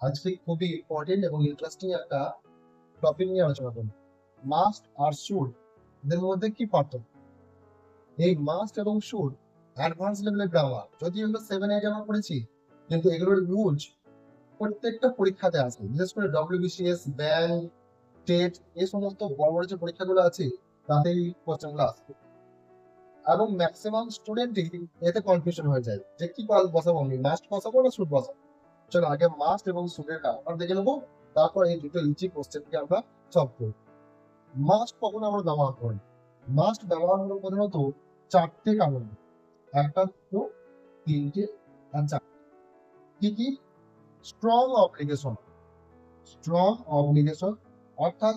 আজকে খুবই ইম্পর্টেন্ট এবং ইন্টারেস্টিং একটা টপিক নিয়ে আলোচনা করব। মাস্ট আর শুড এদের মধ্যে কি পার্থক্য? এই মাস্ট এবং শুড অ্যাডভান্স লেভেলের গ্রামার, যদি এগুলো 7-8 আমরা পড়েছি, কিন্তু এগুলোর ইউজ প্রত্যেকটা পরীক্ষাতে আসে, বিশেষ করে ডব্লিউবিসিএস, ব্যাংক, টেট, এই সমস্ত বড় বড় যে পরীক্ষাগুলো আছে তাতেই কোশ্চেনগুলো আসে। এবং ম্যাক্সিমাম স্টুডেন্টই এতে কনফিউশন হয়ে যায় যে কি বসাবো, আমি মাস্ট বসাবো না শুড বসাবো। চলো আগে মাস্ট এবং শুডের ব্যাপার দেখে নেবো, তারপর এই দুটো ইজি কোশ্চেনকে আমরা সলভ করব। মাস্ট কখন আমরা ব্যবহার করি? মাস্ট ব্যবহার হলো প্রধানত চারটে কারণে, একটা, দুটো, তিনটে আর চারটে। কি কি? Strong obligation. স্ট্রং অব্লিগেশন অর্থাৎ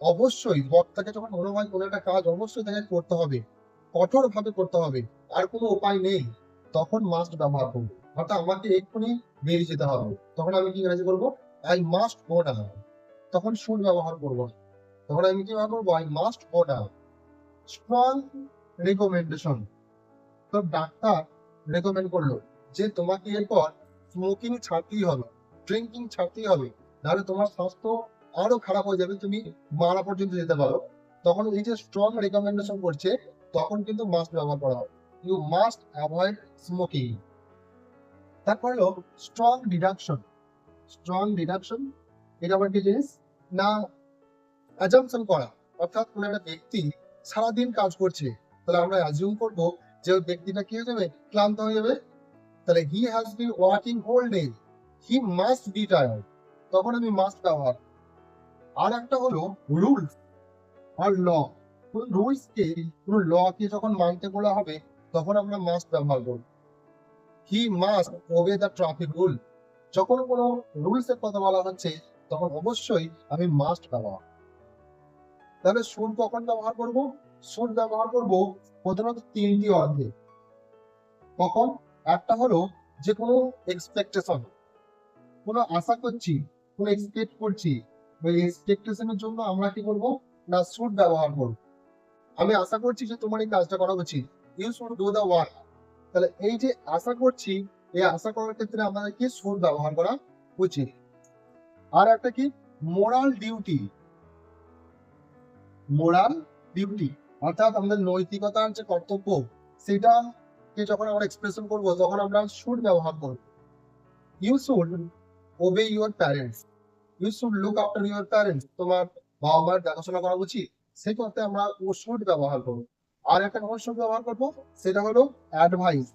অবশ্যই বক্তাকে যখন মনে হয় কোনো একটা কাজ অবশ্যই তাকে করতে হবে, কঠোর ভাবে করতে হবে, আর কোনো উপায় নেই, তখন মাস্ট ব্যবহার করবো। অর্থাৎ আমাকে এক্ষুনি বেরিয়ে যেতে হবে, তখন আমি কি কাজ করবো? আই মাস্ট গো নাও। তখন শুড ব্যবহার করবো না, তখন আমি কি ব্যবহার করবো? I must go now. Strong recommendation, তো ডাক্তার রেকমেন্ড করলো যে তোমাকে এরপর স্মোকিং ছাড়তেই হবে, ড্রিঙ্কিং ছাড়তেই হবে, নাহলে তোমার স্বাস্থ্য আরো খারাপ হয়ে যাবে, তুমি মারা পর্যন্ত যেতে পারো। তখন এই যে স্ট্রং রেকমেন্ডেশন করছে, তখন কিন্তু মাস্ট ব্যবহার করা হবে। You must avoid smoking. তারপর হলো স্ট্রং ডিডাকশন। স্ট্রং ডিডাকশন এটা আবার কি জিনিস না? অ্যাজাম্পশন করা, অর্থাৎ কোনো একটা ব্যক্তি সারাদিন কাজ করছে, তাহলে আমরা অ্যাজিউম করবো যে ওই ব্যক্তিটা কি হয়ে যাবে? ক্লান্ত হয়ে যাবে। তাহলে he has been working whole day, he must be tired, তখন আমি মাস্ট ব্যবহার। আর একটা হলো রুলস আর ল। কোন রুলস কে, কোন ল কে যখন মানতে বলা হবে, তখন আমরা মাস্ট ব্যবহার করব। He must ওবে the traffic rule, যখন কোনো রুলস এর কথা বলা হচ্ছে, তখন অবশ্যই আমি মাস্ট ব্যবহার। তাহলে শুড কখন ব্যবহার করব? শুড ব্যবহার করব প্রধানত তিনটি অর্থে। কখন? একটা হলো যে কোনো এক্সপেকটেশন, কোনো আশা করছি, কোনো এক্সপেক্ট করছি, ওই এক্সপেকটেশনের জন্য আমরা কি করব? না শুড ব্যবহার করব। আমি আশা করছি যে তোমার এই কাজটা করা উচিত, you should do the work. তাহলে এই যে আশা করছি, এই আশা করার ক্ষেত্রে আমাদের কি শুড ব্যবহার করা উচিত। আর একটা কি? Moral duty. মোরাল ডিউটি অর্থাৎ আমাদের নৈতিকতার যে কর্তব্য, সেটাকে যখন আমরা এক্সপ্রেশন করব, তখন আমরা শুড ব্যবহার করব। You should obey your parents, you should look after your parents, তোমার বাবা মার দেখাশোনা করা উচিত, সেই করতে আমরা ও শুড ব্যবহার করবো। আর একটা কখন শুড ব্যবহার করবো, সেটা হলো অ্যাডভাইস।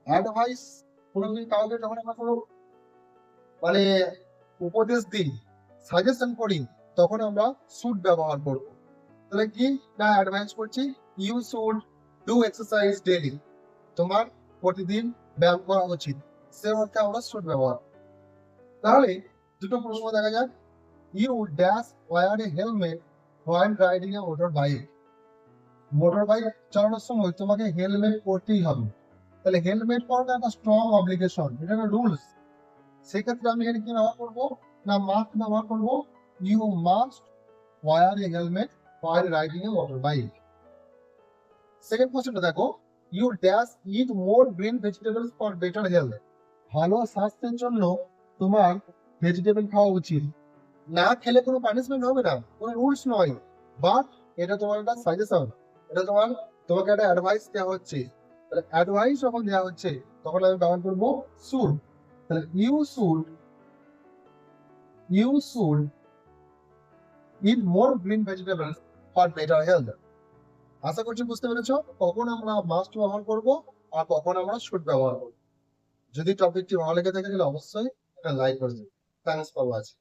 অ্যাডভাইস কোনো কাউকে যখন আমরা কোনো মানে উপদেশ দিই, সাজেশন করি, তখন আমরা শুড ব্যবহার করবো। তাহলে কি না অ্যাডভাইস করছি? You should do exercise daily, তোমার প্রতিদিন ব্যায়াম করা উচিত, সে অর্থে আমরা শুড ব্যবহার। তাহলে দুটো প্রশ্ন দেখা যাক। You dash wear a helmet while riding a motor bike. Motorbike চালানোর সময় তোমাকে হেলমেট পরতেই হবে। তাহলে হেলমেট পরাটা একটা স্ট্রং অব্লিগেশন, এটা একটা রুলস। সেক্ষেত্রে আমি এখানে কি ব্যবহার করবো? না মাস্ট ব্যবহার করবো। You must wear a helmet while riding a motor bike. Second কোশ্চেনটা দেখো, you dash eat more green vegetables for better health. ভালো স্বাস্থ্যের জন্য তোমার ভেজিটেবল খাওয়া উচিত। না খেলে কোনো পানিশমেন্ট হবে না, কোনো রুলস নয়, বাট এটা তোমার একটা সাজেশন, এটা তোমাকে একটা অ্যাডভাইস দেওয়া হচ্ছে। তাহলে অ্যাডভাইস যখন দেওয়া হচ্ছে, তখন আমি ব্যবহার করবো শুড। তাহলে you should eat more green vegetables for better health. আশা করছি বুঝতে পেরেছো কখন আমরা মাস্ট ব্যবহার করব আর কখন আমরা শুড ব্যবহার করবো। যদি টপিকটি ভালো লেগে থাকে তাহলে অবশ্যই একটা লাইক করে দেবে। Thanks for watching.